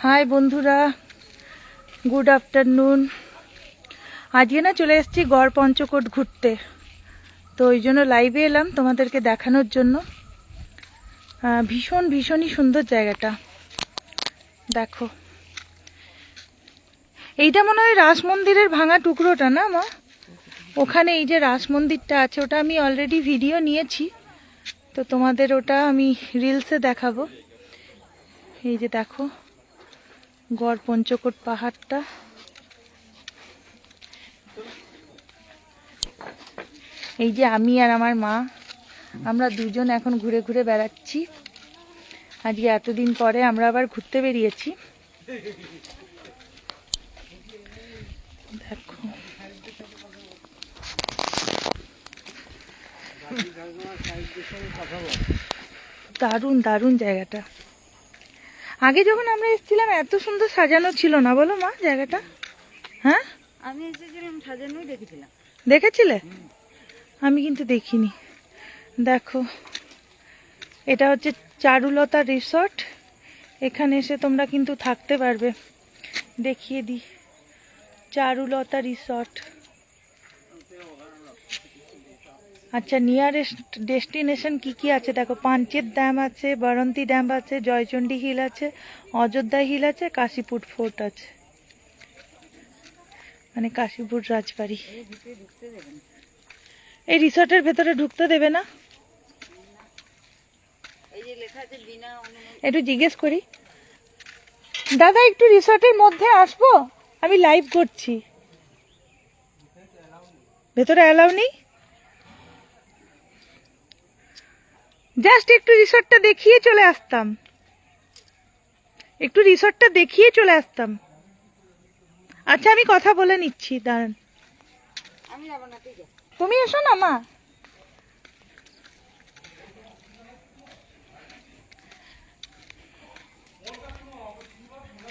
High বন্ধুরা, good afternoon. আজকে না চলে এসেছি গড় পঞ্চকোট ঘুরতে, তো ওই জন্য লাইভে এলাম তোমাদেরকে দেখানোর জন্য। ভীষণই সুন্দর জায়গাটা। দেখো, এইটা মনে হয় রাস মন্দিরের ভাঙা টুকরোটা না মা? ওখানে এই যে রাস মন্দিরটা আছে, ওটা আমি অলরেডি ভিডিও নিয়েছি, তো তোমাদের ওটা আমি রিলসে দেখাবো। এই যে দেখো গড় পঞ্চকোট পাহাড়টা। এই যে আমি আর আমার মা, আমরা দুজন এখন ঘুরে ঘুরে বেড়াচ্ছি। আজকে এতদিন পরে আমরা আবার ঘুরতে বেরিয়েছি। দেখো দারুণ দারুণ জায়গাটা। আগে যখন আমরা এসেছিলাম এত সুন্দর সাজানো ছিল না, বলো মা জায়গাটা? হ্যাঁ, আমি এসেছিলাম সাজানোই দেখেছিলাম। দেখেছিলে? আমি কিন্তু দেখিনি। দেখো, এটা হচ্ছে চারুলতা রিসর্ট। এখানে এসে তোমরা কিন্তু থাকতে পারবে। দেখিয়ে দিই, চারুলতা রিসর্ট। আচ্ছা, নিয়ারেস্ট ডেস্টিনেশন কি কি আছে দেখো। পাঞ্চেত ড্যাম আছে, বারন্তি ড্যাম আছে, জয়চণ্ডী হিল আছে, অযোধ্যা হিল আছে, কাশীপুর ফোর্ট আছে, মানে কাশীপুর রাজবাড়ি। এই রিসর্টের ভেতরে ঢুকতে দেবে না? একটু জিজ্ঞেস করি, দাদা একটু রিসর্টের মধ্যে আসবো, আমি লাইভ করছি। ভেতরে অ্যালাউ নেই? জাস্ট একটু রিসর্টটা দেখিয়ে চলে আসতাম, একটু রিসর্টটা দেখিয়ে চলে আসতাম। আচ্ছা, আমি কথা বলে নিচ্ছি, দাঁড়ান। তুমি এসো না মা।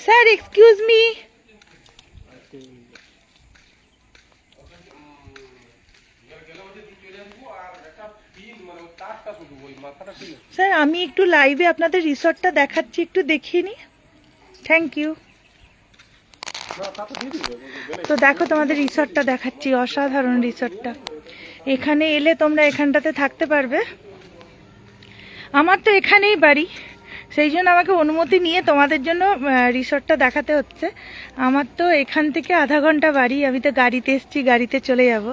Sir excuse me. স্যার আমি একটু লাইভে আপনাদের রিসর্টটা দেখাচ্ছি, একটু দেখিয়ে নি। Thank you. তো দেখো তোমাদের রিসর্টটা দেখাচ্ছি, অসাধারণ রিসর্টটা। এখানে এলে তোমরা এখানটাতে থাকতে পারবে। আমার তো এখানেই বাড়ি, সেই জন্য আমাকে অনুমতি নিয়ে তোমাদের জন্য রিসর্টটা দেখাতে হচ্ছে। আমার তো এখান থেকে আধা ঘন্টা বাড়ি, আমি তো গাড়িতে এসছি, গাড়িতে চলে যাব,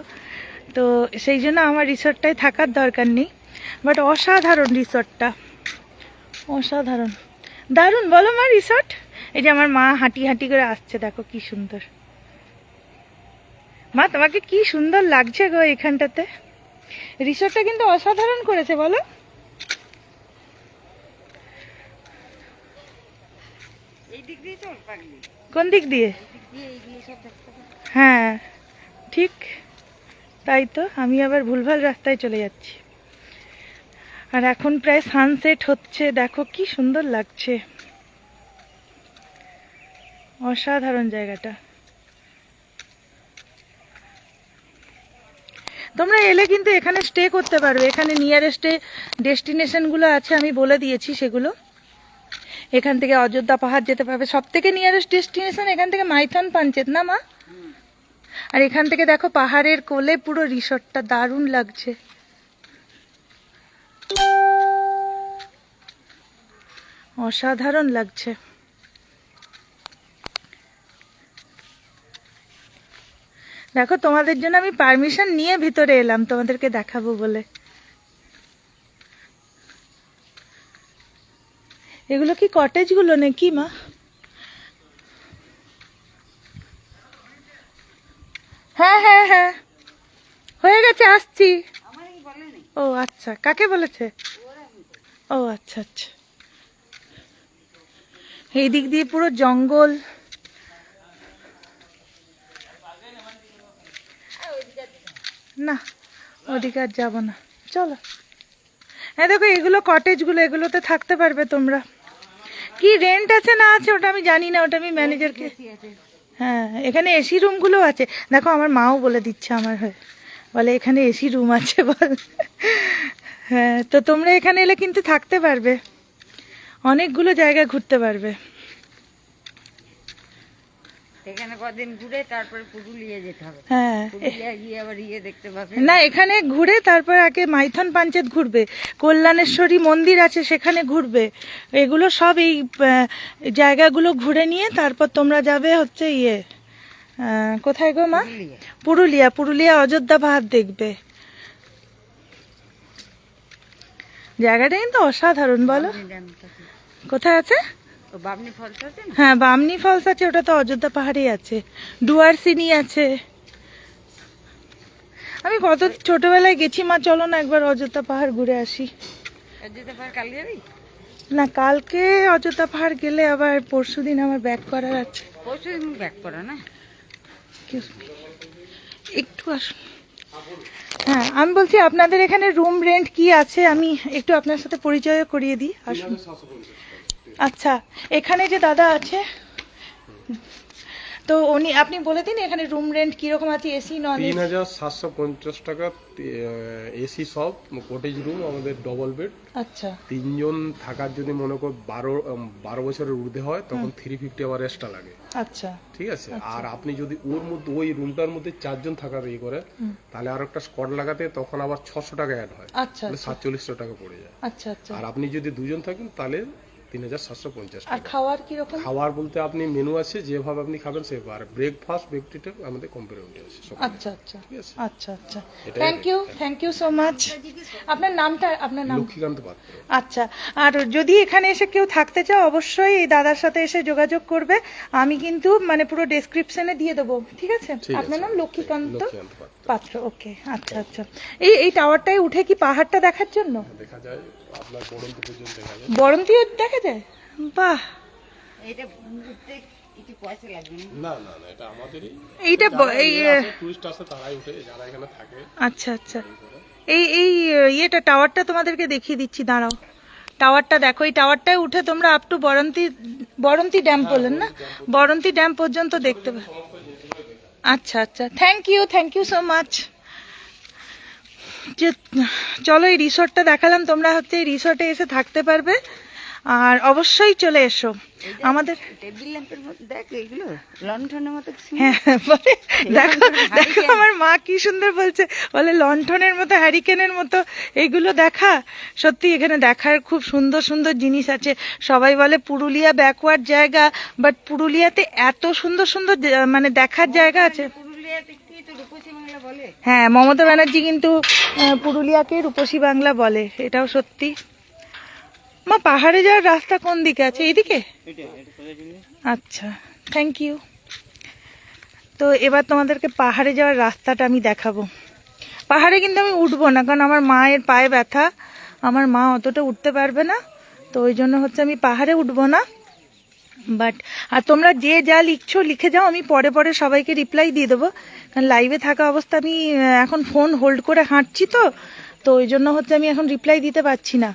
তো সেই জন্য আমার রিসর্টটায় থাকার দরকার নেই। বাট অসাধারণ রিসর্টটা, অসাধারণ দারুণ, বলো মা রিসর্ট। এই যে আমার মা হাঁটি হাঁটি করে আসছে, দেখো কি সুন্দর। মা তোমাকে কি সুন্দর লাগছে গো এখানটাতে। রিসর্টটা কিন্তু অসাধারণ করেছে, বলো। কোন দিক দিয়ে? হ্যাঁ ঠিক তাই তো, আমি আবার ভুলভাল রাস্তায় চলে যাচ্ছি। আর এখন প্রায় সানসেট হচ্ছে, দেখো কি সুন্দর লাগছে, অসাধারণ জায়গাটা। তোমরা এলে কিন্তু এখানে স্টে করতে পারবে। এখানে নিয়ারেস্টে ডেস্টিনেশনগুলো আছে, আমি বলে দিয়েছি সেগুলো। এখান থেকে অযোধ্যা পাহাড় যেতে পারবে। সব থেকে নিয়ারেস্ট ডেস্টিনেশন এখান থেকে মাইথন পাঞ্চেত না মা? আর এখান থেকে দেখো পাহাড়ের কোলে পুরো রিসর্টটা, দারুণ লাগছে। অসাধারণ লাগছে। দেখো তোমাদের জন্য আমি পারমিশন নিয়ে ভিতরে এলাম, তোমাদেরকে দেখাবো বলে। এগুলো কি কটেজ গুলো নাকি মা? হ্যাঁ হ্যাঁ হ্যাঁ, হয়ে গেছে, আসছি। ও আচ্ছা, কাকে বলেছে? ও আচ্ছা আচ্ছা। এই দিক দিয়ে পুরো জঙ্গল। না ওদিকে আর যাবো না, চলো। হ্যাঁ দেখো এগুলো কটেজ গুলো, এগুলোতে থাকতে পারবে তোমরা। কি রেন্ট আছে না আছে ওটা আমি জানি না, ওটা আমি ম্যানেজারকে। হ্যাঁ এখানে এসি রুম গুলো আছে, দেখো আমার মাও বলে দিচ্ছে আমার হয়ে, বলে এখানে এসি রুম আছে বল। হ্যাঁ, তো তোমরা এখানে এলে কিন্তু থাকতে পারবে, অনেকগুলো জায়গা ঘুরতে পারবে। এখানে কদিন ঘুরে তারপরে পুরুলিয়া যেতে হবে। হ্যাঁ পুরুলিয়া গিয়ে আবার দেখতে পাবে। না, এখানে ঘুরে তারপর আগে মাইথন পাঞ্চায়েত ঘুরবে, কল্যাণেশ্বরী মন্দির আছে সেখানে ঘুরবে, এগুলো সব এই জায়গাগুলো ঘুরে নিয়ে তারপর তোমরা যাবে হচ্ছে কোথায় গো মা? পুরুলিয়া। পুরুলিয়া। পুরুলিয়া অযোধ্যা পাহাড় দেখবে। জায়গাটা কিন্তু অসাধারণ, বলো? বামনি ড্যামটা কি? কোথায় আছে? ও বামনি ফলস আছে না? হ্যাঁ, বামনি ফলস আছে, ওটা তো অযোধ্যা পাহাড়েই আছে। ডুয়ারসিনি আছে। আমি কত ছোটবেলায় গেছি মা, চলো না একবার অযোধ্যা পাহাড় ঘুরে আসি। অযোধ্যা পাহাড় কাল যাবি? না, কালকে অযোধ্যা পাহাড় গেলে আবার পরশুদিন আমার ব্যাক করার আছে। পরশুদিন ব্যাক করা না? একটু আসুন। হ্যাঁ, আমি বলছি আপনাদের এখানে রুম রেন্ট কি আছে, আমি একটু আপনার সাথে পরিচয় করিয়ে দিই, আসুন। আচ্ছা, এখানে যে দাদা আছে তো আপনি বলে দিন এখানে রুম রেন্ট কিরকম আছে, এসি নন এসি? 3750 টাকা এসি সব, কটেজ রুম আমাদের ডবল বেড। আচ্ছা 3 জন থাকার যদি মনে কর 12 বছরের ঊর্ধ্বে হয় তখন 350 আবার এক্সট্রা লাগে। আচ্ছা ঠিক আছে। আর আপনি যদি ওর মধ্যে ওই রুমটার মধ্যে 4 জন থাকার করে তাহলে আর একটা স্কট লাগাতে তখন আবার 600 টাকা অ্যাড হয়, আচ্ছা তাহলে 4700 টাকা পড়ে যায়। আচ্ছা আচ্ছা। আর আপনি যদি 2 জন থাকেন তাহলে 3750 আর টাকা। খাওয়ার কিরকম? খাওয়ার বলতে আপনি মেনু আছে, যেভাবে আপনি খাবেন সেভাবে। আর ব্রেকফাস্ট বেকটিটা আমাদের কমপ্লিমেন্টারি আছে সকালে। আচ্ছা আচ্ছা ঠিক আছে। আচ্ছা আচ্ছা, এটাই থ্যাংক ইউ সো মাচ। আপনার নামটা, আপনার নাম? লক্ষ্মীকান্ত পাত্র। আচ্ছা, আর যদি এখানে এসে কেউ থাকতে চাও অবশ্যই এই দাদার সাথে এসে যোগাযোগ করবে, আমি কিন্তু মানে পুরো ডেসক্রিপশনে দিয়ে দেবো, ঠিক আছে? ঠিক আপনার আছে। নাম লক্ষ্মীকান্ত লক্ষ্মীকান্ত পাত্র। পাত্র, ওকে। আচ্ছা আচ্ছা। এই টাওয়ারটায় উঠে কি পাহাড়টা দেখার জন্য? দেখা যায় আপনার বড়ন্তি পর্যন্ত দেখা যায়। বরন্তিও দেখা যায়? বাহ, এটা ঘুরতে একটু পয়সা লাগবে না? না না না, এটা আমাদেরই। এইটা এই টুরিস্ট আসে তারাই উঠে, যারা এখানে থাকে। আচ্ছা আচ্ছা, এই ইয়েটা টাওয়ারটা তোমাদেরকে দেখিয়ে দিচ্ছি, দাঁড়াও। টাওয়ারটা দেখো, এই টাওয়ারটায় উঠে তোমরা আপ টু বরন্তি ড্যাম বললেন না, বরন্তি ড্যাম পর্যন্ত দেখতে পাবে। আচ্ছা আচ্ছা, থ্যাংক ইউ সো মাচ। চলো, এই রিসোর্টটা দেখালাম, তোমরা হচ্ছে এই রিসোর্টে এসে থাকতে পারবে, আর অবশ্যই চলে এসো আমাদের। টেবিল ল্যাম্পের মতো দেখ, এগুলো লণ্ঠনের মতো কি সুন্দর। হ্যাঁ, বলে দেখো দেখো আমার মা কি সুন্দর বলছে, বলে লণ্ঠনের মতো, হ্যারিকেনের মতো এইগুলো দেখা। সত্যি এখানে দেখার খুব সুন্দর সুন্দর জিনিস আছে। সবাই বলে পুরুলিয়া ব্যাকওয়ার্ড জায়গা, বাট পুরুলিয়াতে এত সুন্দর সুন্দর মানে দেখার জায়গা আছে। পুরুলিয়াতে কি তো রূপসী বাংলা বলে। হ্যাঁ, মমতা ব্যানার্জি কিন্তু পুরুলিয়াকে রূপসী বাংলা বলে, এটাও সত্যি। মা, পাহাড়ে যাওয়ার রাস্তা কোন দিকে আছে? এইদিকে? আচ্ছা, থ্যাংক ইউ। তো এবার তোমাদেরকে পাহাড়ে যাওয়ার রাস্তাটা আমি দেখাবো। পাহাড়ে কিন্তু আমি উঠবো না, কারণ আমার মায়ের পায়ে ব্যথা, আমার মা অতটা উঠতে পারবে না, তো ওই জন্য হচ্ছে আমি পাহাড়ে উঠবো না। বাট আর তোমরা যে যা লিখছো লিখে যাও, আমি পরে পরে সবাইকে রিপ্লাই দিয়ে দেবো, কারণ লাইভে থাকা অবস্থা আমি এখন ফোন হোল্ড করে হাঁটছি, তো ওই জন্য হচ্ছে আমি এখন রিপ্লাই দিতে পারছি না।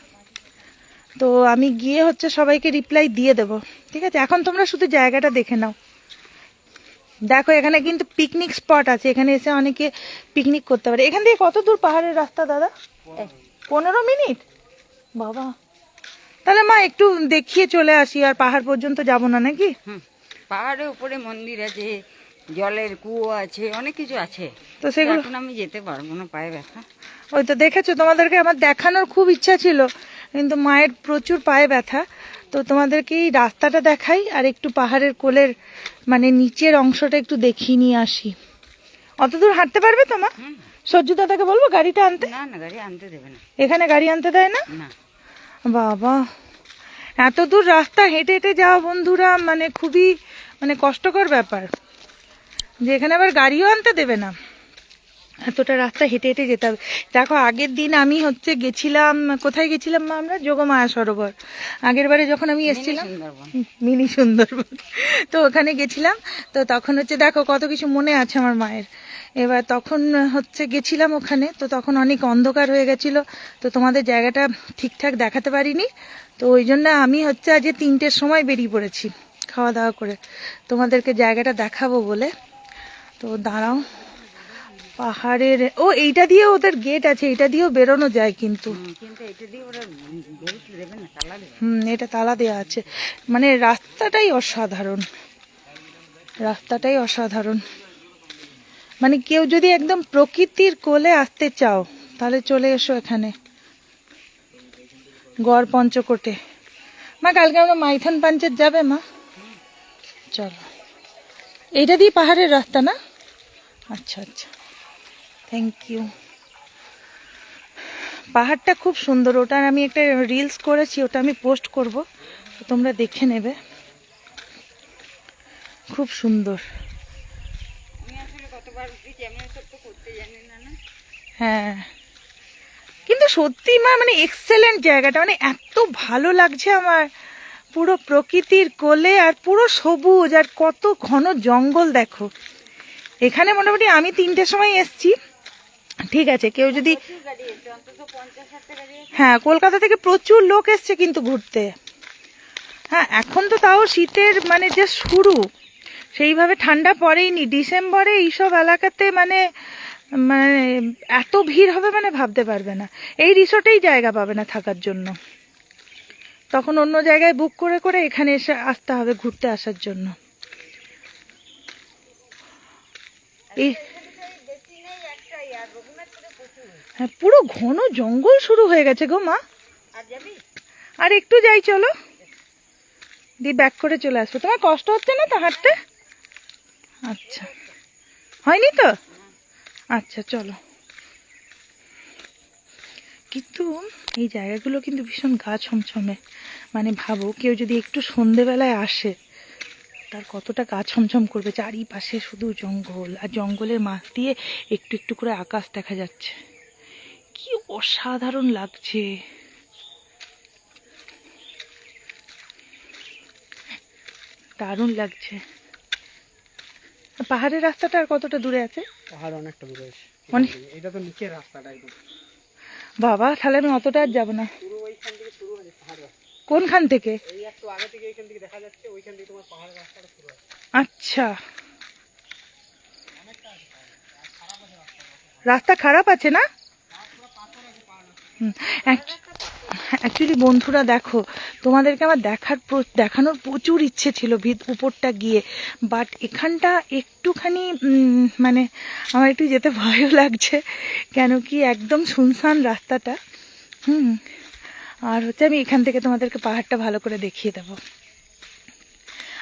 তো আমি গিয়ে হচ্ছে সবাইকে রিপ্লাই দিয়ে দেবো, ঠিক আছে? এখন তোমরা শুধু জায়গাটা দেখে নাও। দেখো, এখানে কিন্তু পিকনিক স্পট আছে, এখানে এসে অনেকে পিকনিক করতে পারে। এখান থেকে কত দূর পাহাড়ের রাস্তা দাদা? 15 মিনিট? বাবা, তাহলে মা একটু দেখিয়ে চলে আসি, আর পাহাড় পর্যন্ত যাব না নাকি? পাহাড়ের উপরে মন্দির আছে, জলের কুয়ো আছে, অনেক কিছু আছে। তো সেগুলো এখন আমি যেতে পারবো না, পায়ে ব্যথা। ওই তো দেখেছো, তোমাদেরকে আমার দেখানোর খুব ইচ্ছা ছিল, কিন্তু মায়ের প্রচুর পায়ে ব্যথা। তো তোমাদেরকে এই রাস্তাটা দেখাই, আর একটু পাহাড়ের কোলের মানে নিচের অংশটা একটু দেখিয়ে নিয়ে আসি। অত দূর হাঁটতে পারবে তো মা? সহ্য দাদাকে বলবো গাড়িটা আনতে? না না, গাড়ি আনতে দেবে না। এখানে গাড়ি আনতে দেয় না? না। বাবা, এত দূর রাস্তা হেঁটে হেঁটে যাওয়া বন্ধুরা, মানে খুবই মানে কষ্টকর ব্যাপার, যে এখানে আবার গাড়িও আনতে দেবে না, এতটা রাস্তা হেঁটে হেঁটে যেতে হবে। দেখো, আগের দিন আমি হচ্ছে গেছিলাম, কোথায় গেছিলাম মা আমরা? যোগমায়া সরোবর। আগের বারে যখন আমি এসেছিলাম, সুন্দরবন। মিনি সুন্দরবন, তো ওখানে গেছিলাম। তো তখন হচ্ছে দেখো কত কিছু মনে আছে আমার মায়ের। এবার তখন হচ্ছে গেছিলাম ওখানে, তো তখন অনেক অন্ধকার হয়ে গেছিল, তো তোমাদের জায়গাটা ঠিকঠাক দেখাতে পারিনি। তো ওই জন্য আমি হচ্ছে আজ 3টের সময় বেরিয়ে পড়েছি খাওয়া দাওয়া করে, তোমাদেরকে জায়গাটা দেখাবো বলে। তো দাঁড়াও, পাহাড়ের এইটা দিয়ে ওদের গেট আছে, এটা দিয়েও বেরোনো যায় কিন্তু। কিন্তু এটা দিয়ে ওরা বেরোতে দেবে না, তালা দেবে। এটা তালা দেওয়া আছে, মানে রাস্তাটাই অসাধারণ। রাস্তাটাই অসাধারণ। মানে কেউ যদি একদম প্রকৃতির কোলে আসতে চাও তাহলে চলে এসো এখানে, গড় পঞ্চকোটে। মা কালকে আমরা মাইথন পাঞ্চেত যাবে মা? চলো, এইটা দিয়ে পাহাড়ের রাস্তা না? আচ্ছা আচ্ছা, থ্যাংক ইউ। পাহাড়টা খুব সুন্দর, ওটার আমি একটা রিলস করেছি, ওটা আমি পোস্ট করব, তোমরা দেখে নেবে। খুব সুন্দর। আমি আসলে কতবার উঠেছি, আমি এসব তো করতে জানি না। না হ্যাঁ, কিন্তু সত্যি মা মানে এক্সেলেন্ট জায়গাটা, মানে এত ভালো লাগছে আমার। পুরো প্রকৃতির কোলে, আর পুরো সবুজ, আর কত ঘন জঙ্গল দেখো। এখানে মোটামুটি আমি 3টের সময় এসছি, ঠিক আছে। কেউ যদি, প্রচুর গাড়ি এসছে, অন্তত 50-60টা গাড়ি এসছে। হ্যাঁ কলকাতা থেকে প্রচুর লোক এসছে কিন্তু ঘুরতে। হ্যাঁ এখন তো তাও শীতের মানে যে শুরু, সেইভাবে ঠান্ডা পড়েইনি। ডিসেম্বরে এইসব এলাকাতে মানে মানে এত ভিড় হবে মানে ভাবতে পারবে না। এই রিসোর্টেই জায়গা পাবে না থাকার জন্য, তখন অন্য জায়গায় বুক করে করে এখানে এসে আসতে হবে ঘুরতে আসার জন্য। এই বেশি নেই, একটাই, আর রঘুনাথপুরে প্রচুর। হ্যাঁ পুরো ঘন জঙ্গল শুরু হয়ে গেছে গো মা। আর যাবি? আর একটু যাই চলো, দিয়ে ব্যাক করে চলে আসবো। তোমার কষ্ট হচ্ছে না তো হাঁটতে? আচ্ছা, হয়নি তো? আচ্ছা চলো। কিন্তু এই জায়গাগুলো কিন্তু ভীষণ গা ছমছমে। মানে ভাবো কেউ যদি একটু সন্ধেবেলায় আসে, তার কতটা গা ছমছম করবে। চারিপাশে শুধু জঙ্গল, আর জঙ্গলের মাছ দিয়ে একটু একটু করে আকাশ দেখা যাচ্ছে। কি অসাধারণ লাগছে। দারুণ লাগছে। পাহাড়ের রাস্তাটা আর কতটা দূরে আছে? পাহাড় অনেকটা দূরে আছে। অনেক। এটা তো নিচের রাস্তাটা একদম। বাবা তাহলে আমি অতটা আর যাবো না। পুরো ওইখান থেকে শুরু হয়েছে পাহাড় রাস্তা। কোনখান থেকে? এই একটু আগে থেকে এইখান থেকে দেখা যাচ্ছে, ওইখান থেকে তোমার পাহাড় রাস্তাটা শুরু হয়। আচ্ছা, রাস্তা খারাপ আছে না? অ্যাকচুয়ালি বন্ধুরা দেখো, তোমাদেরকে আমার দেখানোর প্রচুর ইচ্ছে ছিল উপরটা গিয়ে, বাট এখানটা একটুখানি মানে আমার একটু যেতে ভয়ও লাগছে, কেন কি একদম শুনশান রাস্তাটা। আর হচ্ছে আমি এখান থেকে তোমাদেরকে পাহাড়টা ভালো করে দেখিয়ে দেবো।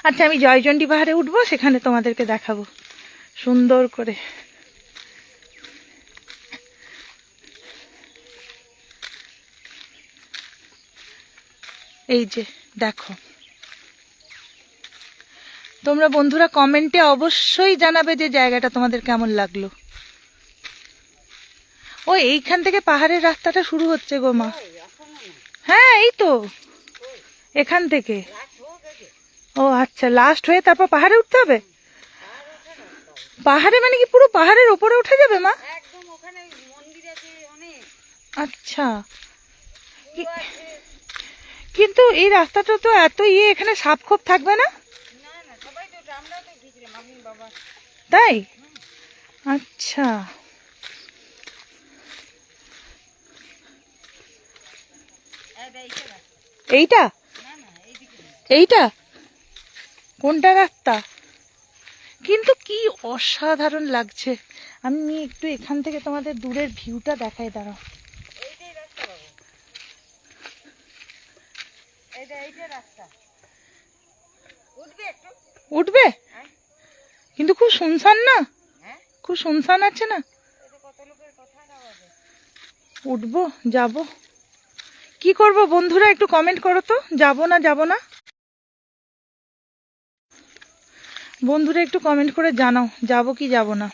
আচ্ছা আমি জয়চণ্ডী পাহাড়ে উঠবো, সেখানে তোমাদেরকে দেখাবো সুন্দর করে। এই যে দেখো, তোমরা বন্ধুরা কমেন্টে অবশ্যই জানাবে যে জায়গাটা তোমাদের কেমন লাগলো। ও এইখান থেকে পাহাড়ের রাস্তাটা শুরু হচ্ছে গো মা। হ্যাঁ এই তো এখান থেকে। ও আচ্ছা, লাস্ট হয়ে তারপর পাহাড়ে উঠতে হবে? পাহাড়ে মানে কি পুরো পাহাড়ের উপরে উঠে যাবে মা? একদম ওখানে মন্দির আছে অনেক। আচ্ছা, কিন্তু এই রাস্তাটা তো এত এখানে সাপ খোপ থাকবে না? না না, সবাই তো, আমরাও তো গেছিলাম, আমি বাবা। তাই? আচ্ছা, এইটা এইটা কোনটা রাস্তা? কিন্তু কি অসাধারণ লাগছে। আমি একটু এখান থেকে তোমাদের দূরের ভিউটা দেখাই, দাঁড়াও। এইটাই রাস্তা বাবু, এইটা রাস্তা। উঠবে একটু? উঠবে? কিন্তু খুব শুনশান না? হ্যাঁ, খুব শুনশান আছে না? কত লোকের কথা হবে। উঠবো, যাব, কি করব বন্ধুরা একটু কমেন্ট করো তো, যাব না যাব না? বন্ধুরা একটু কমেন্ট করে জানাও যাব কি যাব না।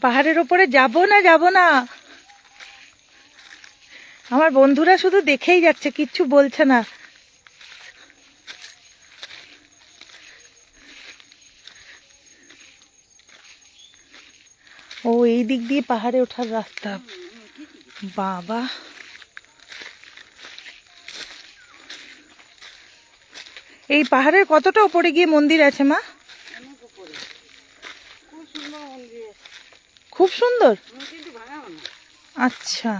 পাহাড়ের ওপরে যাব না যাব না? আমার বন্ধুরা শুধু দেখেই যাচ্ছে, কিচ্ছু বলছে না। ও এই দিক দিয়ে পাহাড়ে ওঠার রাস্তা। বাবা, এই পাহাড়ের কতটা উপরে গিয়ে মন্দির আছে মা? অনেক উপরে, খুব সুন্দর মন্দির। খুব সুন্দর। কিন্তু ভাঙাও না। আচ্ছা।